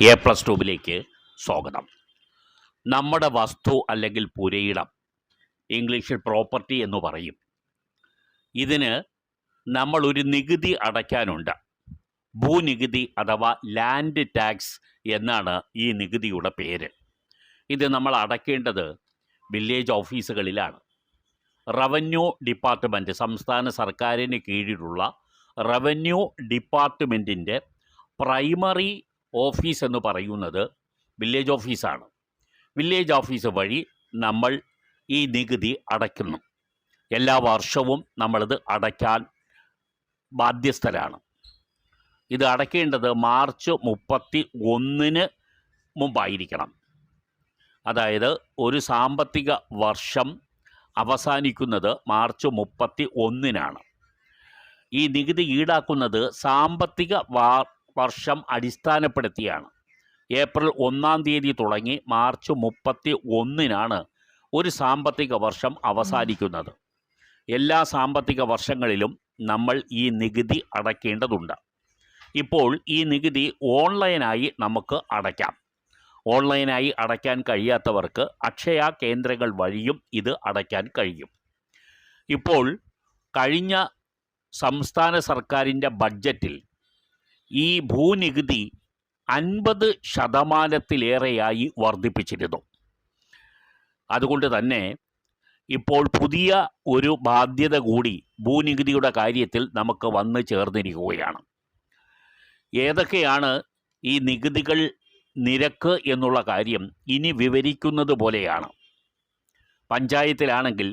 A+2 സ്വാഗതം. നമ്മുടെ വസ്തു അല്ലെങ്കിൽ പുരയിടം, ഇംഗ്ലീഷിൽ പ്രോപ്പർട്ടി എന്ന് പറയും. ഇതിന് നമ്മൾ ഒരു നികുതി അടയ്ക്കാനുണ്ട്. ഭൂനികുതി അഥവാ ലാൻഡ് ടാക്സ് എന്നാണ് ഈ നികുതിയുടെ പേര്. ഇത് നമ്മൾ അടയ്ക്കേണ്ടത് വില്ലേജ് ഓഫീസുകളിലാണ്. റവന്യൂ ഡിപ്പാർട്ട്മെൻറ്റ്, സംസ്ഥാന സർക്കാരിന് കീഴിലുള്ള റവന്യൂ ഡിപ്പാർട്ട്മെൻറ്റിൻ്റെ പ്രൈമറി ഓഫീസ് എന്ന് പറയുന്നത് വില്ലേജ് ഓഫീസാണ്. വില്ലേജ് ഓഫീസ് വഴി നമ്മൾ ഈ നികുതി അടയ്ക്കുന്നു. എല്ലാ വർഷവും നമ്മളിത് അടയ്ക്കാൻ ബാധ്യസ്ഥരാണ്. ഇത് അടയ്ക്കേണ്ടത് മാർച്ച് 31 മുമ്പായിരിക്കണം. അതായത് ഒരു സാമ്പത്തിക വർഷം അവസാനിക്കുന്നത് മാർച്ച് 31 ഈ നികുതി ഈടാക്കുന്നത് സാമ്പത്തിക വർഷം അടിസ്ഥാനപ്പെടുത്തിയാണ്. ഏപ്രിൽ 1 തുടങ്ങി മാർച്ച് 31 ഒരു സാമ്പത്തിക വർഷം അവസാനിക്കുന്നത്. എല്ലാ സാമ്പത്തിക വർഷങ്ങളിലും നമ്മൾ ഈ നികുതി അടയ്ക്കേണ്ടതുണ്ട്. ഇപ്പോൾ ഈ നികുതി ഓൺലൈനായി നമുക്ക് അടയ്ക്കാം. ഓൺലൈനായി അടയ്ക്കാൻ കഴിയാത്തവർക്ക് അക്ഷയ കേന്ദ്രങ്ങൾ വഴിയും ഇത് അടയ്ക്കാൻ കഴിയും. ഇപ്പോൾ കഴിഞ്ഞ സംസ്ഥാന സർക്കാരിൻ്റെ ബഡ്ജറ്റിൽ ഈ ഭൂനികുതി 50% വർദ്ധിപ്പിച്ചിരുന്നു. അതുകൊണ്ട് തന്നെ ഇപ്പോൾ പുതിയ ഒരു ബാധ്യത കൂടി ഭൂനികുതിയുടെ കാര്യത്തിൽ നമുക്ക് വന്നു ചേർന്നിരിക്കുകയാണ്. ഏതൊക്കെയാണ് ഈ നികുതികൾ നിരക്ക് എന്നുള്ള കാര്യം ഇനി വിവരിക്കുന്നത് പോലെയാണ്. പഞ്ചായത്തിലാണെങ്കിൽ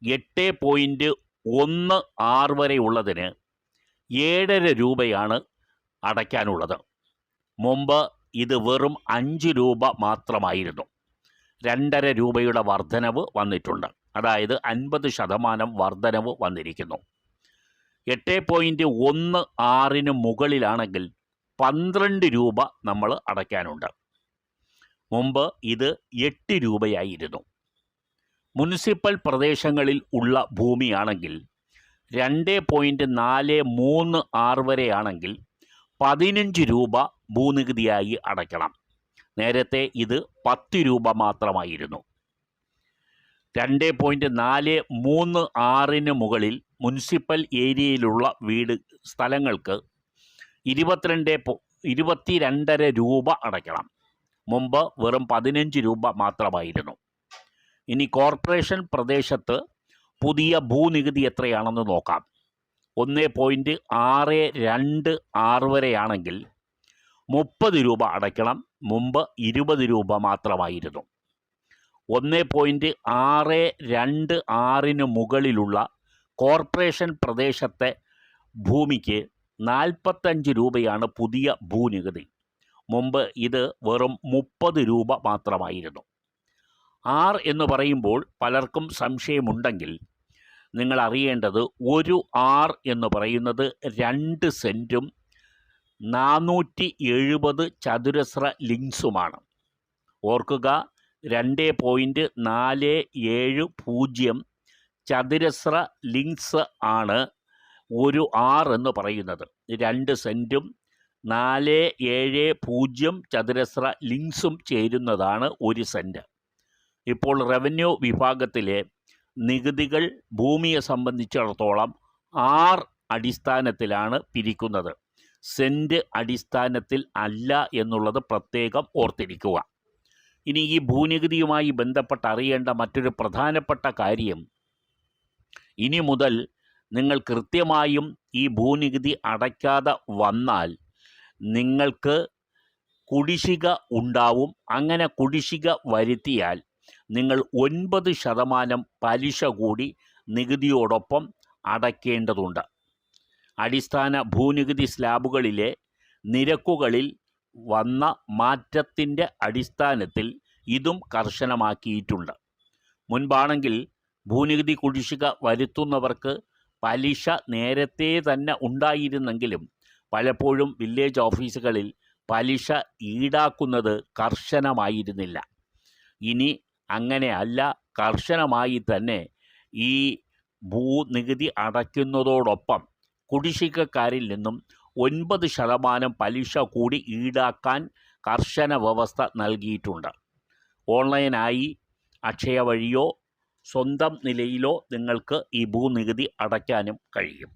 8.16 വരെയുള്ളതിന് 7.5 രൂപയാണ് അടയ്ക്കാനുള്ളത്. മുമ്പ് ഇത് വെറും 5 രൂപ മാത്രമായിരുന്നു. 2.5 രൂപയുടെ വർധനവ് വന്നിട്ടുണ്ട്. അതായത് 50% വർധനവ് വന്നിരിക്കുന്നു. 8.16 മുകളിലാണെങ്കിൽ 12 രൂപ നമ്മൾ അടയ്ക്കാനുണ്ട്. മുമ്പ് ഇത് 8 രൂപയായിരുന്നു. മുനിസിപ്പൽ പ്രദേശങ്ങളിൽ ഉള്ള ഭൂമിയാണെങ്കിൽ 2.436 വരെയാണെങ്കിൽ 15 രൂപ ഭൂനികുതിയായി അടയ്ക്കണം. നേരത്തെ ഇത് 10 രൂപ മാത്രമായിരുന്നു. 2.436 മുകളിൽ മുനിസിപ്പൽ ഏരിയയിലുള്ള സ്ഥലങ്ങൾക്ക് 22.5 രൂപ അടയ്ക്കണം. മുമ്പ് വെറും 15 രൂപ മാത്രമായിരുന്നു. ഇനി കോർപ്പറേഷൻ പ്രദേശത്ത് പുതിയ ഭൂനികുതി എത്രയാണെന്ന് നോക്കാം. 1.626 വരെയാണെങ്കിൽ 30 രൂപ അടയ്ക്കണം. മുമ്പ് 20 രൂപ മാത്രമായിരുന്നു. 1.626 മുകളിലുള്ള കോർപ്പറേഷൻ പ്രദേശത്തെ ഭൂമിക്ക് 45 രൂപയാണ് പുതിയ ഭൂനികുതി. മുമ്പ് ഇത് വെറും 30 രൂപ മാത്രമായിരുന്നു. 6 എന്ന് പറയുമ്പോൾ പലർക്കും സംശയമുണ്ടെങ്കിൽ നിങ്ങൾ അറിയേണ്ടത്, ഒരു 6 എന്ന് പറയുന്നത് 2 സെൻറ്റും 470 ചതുരശ്ര ലിങ്സുമാണ്. ഓർക്കുക, 2.470 ചതുരശ്ര ലിങ്സ് ആണ് ഒരു 6 എന്ന് പറയുന്നത്. 2 സെൻറ്റും 470 ചതുരശ്ര ലിങ്സും ചേരുന്നതാണ് 1 സെൻറ്റ്. ഇപ്പോൾ റവന്യൂ വിഭാഗത്തിലെ നികുതികൾ ഭൂമിയെ സംബന്ധിച്ചിടത്തോളം 6 അടിസ്ഥാനത്തിലാണ് പിരിക്കുന്നത്. സെൻറ്റ് അടിസ്ഥാനത്തിൽ അല്ല എന്നുള്ളത് പ്രത്യേകം ഓർത്തിരിക്കുക. ഇനി ഈ ഭൂനികുതിയുമായി ബന്ധപ്പെട്ട് അറിയേണ്ട മറ്റൊരു പ്രധാനപ്പെട്ട കാര്യം, ഇനി മുതൽ നിങ്ങൾ കൃത്യമായും ഈ ഭൂനികുതി അടയ്ക്കാതെ വന്നാൽ നിങ്ങൾക്ക് കുടിശ്ശിക ഉണ്ടാവും. അങ്ങനെ കുടിശ്ശിക വരുത്തിയാൽ നിങ്ങൾ 9% പലിശ കൂടി നികുതിയോടൊപ്പം അടയ്ക്കേണ്ടതുണ്ട്. അടിസ്ഥാന ഭൂനികുതി സ്ലാബുകളിലെ നിരക്കുകളിൽ വന്ന മാറ്റത്തിൻ്റെ അടിസ്ഥാനത്തിൽ ഇതും കർശനമാക്കിയിട്ടുണ്ട്. മുൻപാണെങ്കിൽ ഭൂനികുതി കുടിശ്ശിക വരുത്തുന്നവർക്ക് പലിശ നേരത്തെ തന്നെ ഉണ്ടായിരുന്നെങ്കിലും പലപ്പോഴും വില്ലേജ് ഓഫീസുകളിൽ പലിശ ഈടാക്കുന്നത് കർശനമായിരുന്നില്ല. ഇനി അങ്ങനെയല്ല, കർശനമായി തന്നെ ഈ ഭൂനികുതി അടയ്ക്കുന്നതോടൊപ്പം കുടിശ്ശികക്കാരിൽ നിന്നും 9% പലിശ കൂടി ഈടാക്കാൻ കർശന വ്യവസ്ഥ നൽകിയിട്ടുണ്ട്. ഓൺലൈനായി അക്ഷയ വഴിയോ സ്വന്തം നിലയിലോ നിങ്ങൾക്ക് ഈ ഭൂനികുതി അടയ്ക്കാനും കഴിയും.